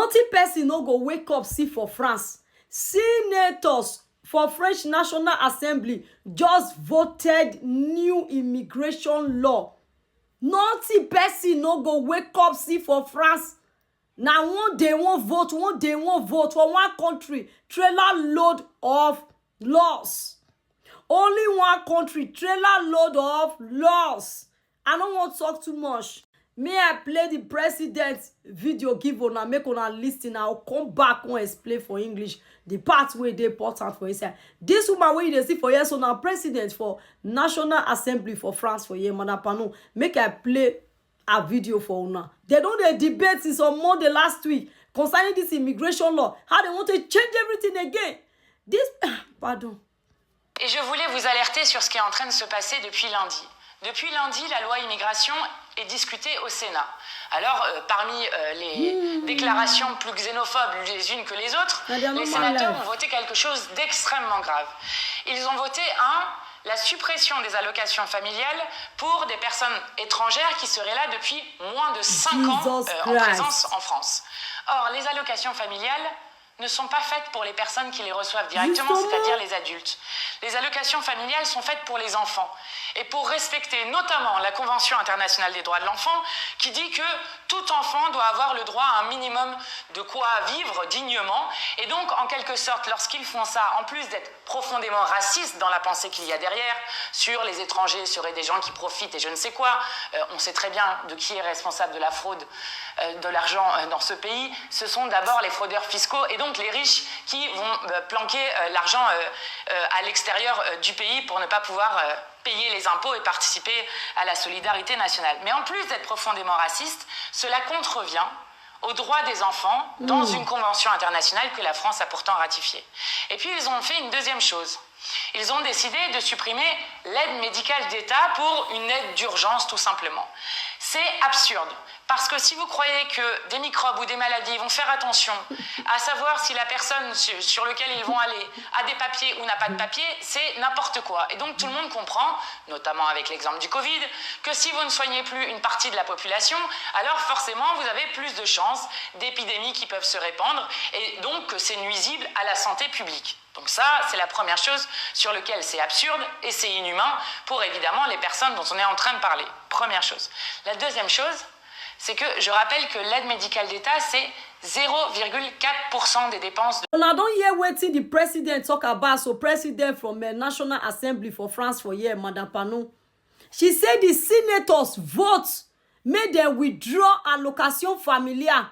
Nothing person no go wake up see for France. Senators for French National Assembly just voted new immigration law. Nothing person no go wake up see for France. Now one day won't vote for one country. Trailer load of laws. Only one country, trailer load of laws. I don't want to talk too much. May I play the president's video, give on and make on listen. I'll come back and explain for English the part where they important for inside. This woman where you see for years on our president for National Assembly for France for year, Madam Pano. Make I play a video for una. They don't they debate since on Monday last week concerning this immigration law. How they want to change everything again. This, pardon. Et je voulais vous alerter sur ce qui est en train de se passer depuis lundi. Depuis lundi, la loi immigration est discutée au Sénat. Alors, parmi les déclarations plus xénophobes les unes que les autres, les sénateurs ont voté quelque chose d'extrêmement grave. Ils ont voté la suppression des allocations familiales pour des personnes étrangères qui seraient là depuis moins de 5 ans en présence en France. Or, les allocations familiales ne sont pas faites pour les personnes qui les reçoivent directement, c'est-à-dire les adultes. Les allocations familiales sont faites pour les enfants. Et pour respecter notamment la Convention internationale des droits de l'enfant, qui dit que tout enfant doit avoir le droit à un minimum de quoi vivre dignement. Et donc, en quelque sorte, lorsqu'ils font ça, en plus d'être profondément racistes dans la pensée qu'il y a derrière, sur les étrangers seraient des gens qui profitent et je ne sais quoi, on sait très bien de qui est responsable de la fraude de l'argent dans ce pays, ce sont d'abord les fraudeurs fiscaux et donc les riches qui vont planquer l'argent à l'extérieur du pays pour ne pas pouvoir payer les impôts et participer à la solidarité nationale. Mais en plus d'être profondément raciste, cela contrevient aux droits des enfants dans une convention internationale que la France a pourtant ratifiée. Et puis ils ont fait une deuxième chose. Ils ont décidé de supprimer l'aide médicale d'État pour une aide d'urgence tout simplement. C'est absurde. Parce que si vous croyez que des microbes ou des maladies vont faire attention à savoir si la personne sur laquelle ils vont aller a des papiers ou n'a pas de papiers, c'est n'importe quoi. Et donc tout le monde comprend, notamment avec l'exemple du Covid, que si vous ne soignez plus une partie de la population, alors forcément vous avez plus de chances d'épidémies qui peuvent se répandre et donc que c'est nuisible à la santé publique. Donc ça, c'est la première chose sur laquelle c'est absurde et c'est inhumain pour évidemment les personnes dont on est en train de parler. Première chose. La deuxième chose, c'est que je rappelle que l'aide médicale d'État, c'est 0,4% des dépenses. Now don't hear wetin the president talk about. So president from the National Assembly for France for here, Madam Pano. She said the senators vote, made them withdraw allocation familiar